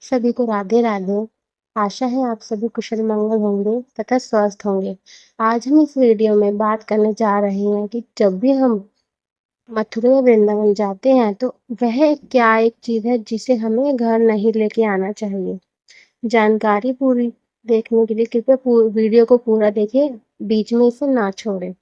सभी को राधे राधे। आशा है आप सभी कुशल मंगल होंगे तथा स्वस्थ होंगे। आज हम इस वीडियो में बात करने जा रहे हैं कि जब भी हम मथुरा या वृंदावन जाते हैं तो वह क्या एक चीज है जिसे हमें घर नहीं लेके आना चाहिए। जानकारी पूरी देखने के लिए कृपया वीडियो को पूरा देखें, बीच में इसे ना छोड़ें।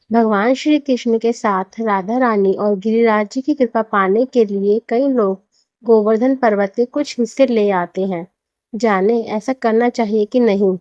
भगवान श्री कृष्ण के साथ राधा रानी और गिरिराज जी की कृपा पाने के लिए कई लोग गोवर्धन पर्वत के कुछ हिस्से ले आते हैं। जाने ऐसा करना चाहिए कि नहीं।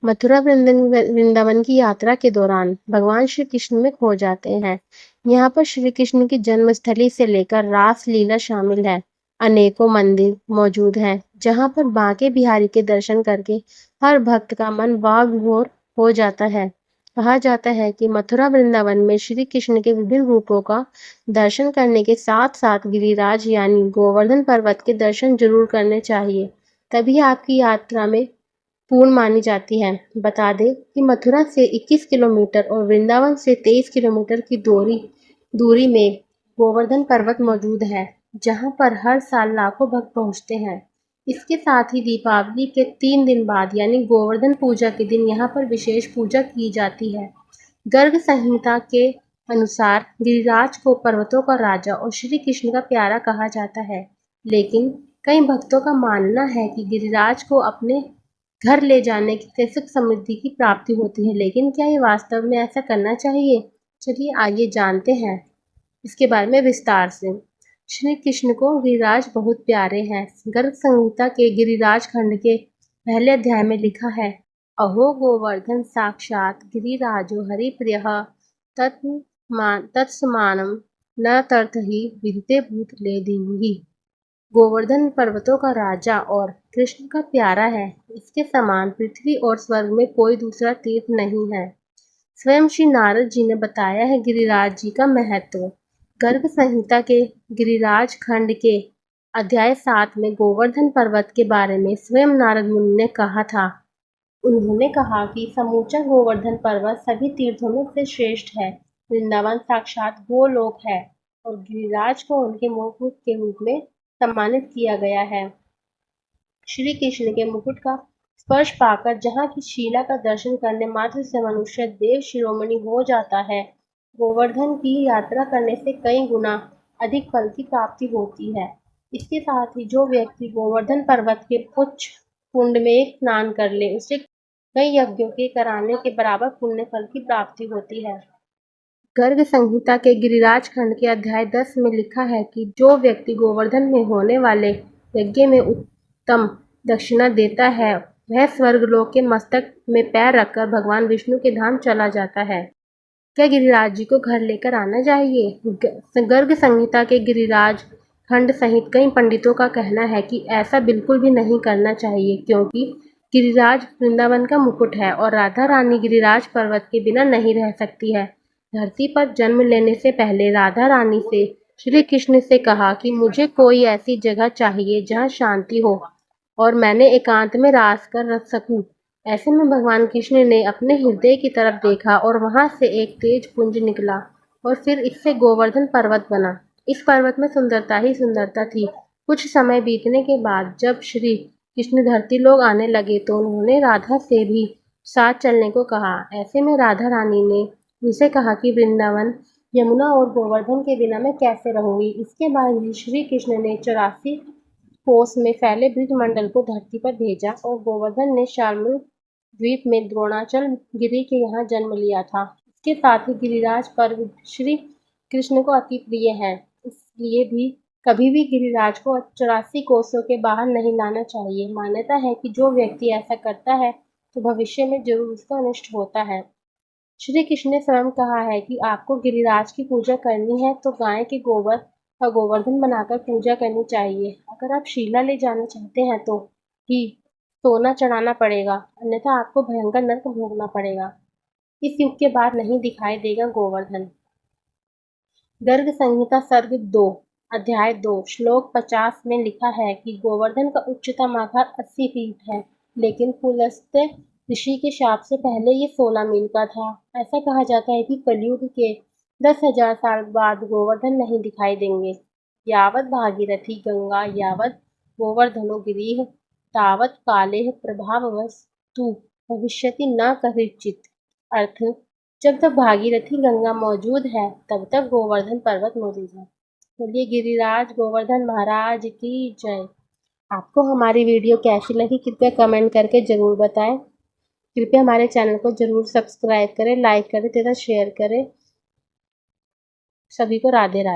मथुरा वृंदावन की यात्रा के दौरान भगवान श्री कृष्ण में खो जाते हैं। यहाँ पर श्री कृष्ण की जन्मस्थली से लेकर रास लीला शामिल है। अनेकों मंदिर मौजूद हैं जहाँ पर बांके बिहारी के दर्शन करके हर भक्त का मन वाग विभोर हो जाता है। कहा जाता है कि मथुरा वृंदावन में श्री कृष्ण के विभिन्न रूपों का दर्शन करने के साथ साथ गिरिराज यानी गोवर्धन पर्वत के दर्शन जरूर करने चाहिए, तभी आपकी यात्रा में पूर्ण मानी जाती है। बता दें कि मथुरा से 21 किलोमीटर और वृंदावन से 23 किलोमीटर की दूरी में गोवर्धन पर्वत मौजूद है, जहां पर हर साल लाखों भक्त पहुंचते हैं। इसके साथ ही दीपावली के 3 दिन बाद यानी गोवर्धन पूजा के दिन यहाँ पर विशेष पूजा की जाती है। गर्ग संहिता के अनुसार गिरिराज को पर्वतों का राजा और श्री कृष्ण का प्यारा कहा जाता है, लेकिन कई भक्तों का मानना है कि गिरिराज को अपने घर ले जाने से सुख समृद्धि की प्राप्ति होती है। लेकिन क्या ये वास्तव में ऐसा करना चाहिए? चलिए आइए जानते हैं इसके बारे में विस्तार से। श्री कृष्ण को गिरिराज बहुत प्यारे हैं। गर्ग संहिता के गिरिराज खंड के पहले अध्याय में लिखा है, अहो गोवर्धन साक्षात गिरिराजो हरिप्रियः तत्समानं न तर्तहि विदिते भूतले दीनिहि। गोवर्धन पर्वतों का राजा और कृष्ण का प्यारा है। इसके समान पृथ्वी और स्वर्ग में कोई दूसरा तीर्थ नहीं है। स्वयं श्री नारद जी ने बताया है गिरिराज जी का महत्व। गर्ग संहिता के गिरिराज खंड के अध्याय 7 में गोवर्धन पर्वत के बारे में स्वयं नारद मुनि ने कहा था। उन्होंने कहा कि समूचा गोवर्धन पर्वत सभी तीर्थों में से श्रेष्ठ है। वृंदावन साक्षात गोलोक है और गिरिराज को उनके मुकुट के रूप में सम्मानित किया गया है। श्री कृष्ण के मुकुट का स्पर्श पाकर जहाँ की शीला का दर्शन करने मात्र से मनुष्य देव शिरोमणि हो जाता है, गोवर्धन की यात्रा करने से कई गुना अधिक फल की प्राप्ति होती है। इसके साथ ही जो व्यक्ति गोवर्धन पर्वत के उच्च कुंड में स्नान कर ले, उसे कई यज्ञों के कराने के बराबर पुण्य फल की प्राप्ति होती है। गर्ग संहिता के गिरिराज खंड के अध्याय 10 में लिखा है कि जो व्यक्ति गोवर्धन में होने वाले यज्ञ में उत्तम दक्षिणा देता है, वह स्वर्गलोक के मस्तक में पैर रखकर भगवान विष्णु के धाम चला जाता है। क्या गिरिराज जी को घर लेकर आना चाहिए? गर्ग संहिता के गिरिराज खंड सहित कई पंडितों का कहना है कि ऐसा बिल्कुल भी नहीं करना चाहिए, क्योंकि गिरिराज वृंदावन का मुकुट है और राधा रानी गिरिराज पर्वत के बिना नहीं रह सकती है। धरती पर जन्म लेने से पहले राधा रानी से श्री कृष्ण से कहा कि मुझे कोई ऐसी जगह चाहिए जहाँ शांति हो और मैंने एकांत में रास कर रख सकूं। ऐसे में भगवान कृष्ण ने अपने हृदय की तरफ देखा और वहां से एक तेज पुंज निकला और फिर इससे गोवर्धन पर्वत बना। इस पर्वत में सुंदरता ही सुंदरता थी। कुछ समय बीतने के बाद जब श्री कृष्ण धरती लोग आने लगे तो उन्होंने राधा से भी साथ चलने को कहा। ऐसे में राधा रानी ने उनसे कहा कि वृंदावन, यमुना और गोवर्धन के बिना मैं कैसे रहूंगी। इसके बाद श्री कृष्ण ने 84 कोस में फैले ब्रजमंडल को धरती पर भेजा और गोवर्धन ने शार्मल द्वीप में द्रोणाचल गिरी के यहाँ जन्म लिया था। इसके साथ ही गिरिराज पर्व श्री कृष्ण को अति प्रिय है, इसलिए भी कभी भी गिरिराज को 84 कोसों के बाहर नहीं लाना चाहिए। मान्यता है कि जो व्यक्ति ऐसा करता है तो भविष्य में जरूर उसका अनिष्ट होता है। श्री कृष्ण ने स्वयं कहा है कि आपको गिरिराज की पूजा करनी है तो गाय के गोबर का गोवर्धन बनाकर पूजा करनी चाहिए। अगर आप शीला ले जाना चाहते हैं तो ही सोना चढ़ाना पड़ेगा, अन्यथा आपको भयंकर नरक भोगना पड़ेगा। इस युग के बाद नहीं दिखाई देगा गोवर्धन। गर्ग संहिता सर्ग 2 अध्याय 2 श्लोक 50 में लिखा है कि गोवर्धन का उच्चतम आकार 80 फीट है, लेकिन पुलस्त्य ऋषि के शाप से पहले ये 16 मील का था। ऐसा कहा जाता है कि कलयुग के 10,000 साल बाद गोवर्धन नहीं दिखाई देंगे। यावत भागीरथी गंगा, यावत गोवर्धनो गिरिः तावत् कालेः प्रभाववस्तु भविष्यति न कदाचित्। अर्थ, जब तक भागीरथी गंगा मौजूद है तब तक गोवर्धन पर्वत मौजूद है। बोलिए गिरिराज गोवर्धन महाराज की जय। आपको हमारी वीडियो कैसी लगी कृपया कमेंट करके ज़रूर बताएं। कृपया हमारे चैनल को ज़रूर सब्सक्राइब करें, लाइक करें तथा शेयर करें। सभी को राधे राधे।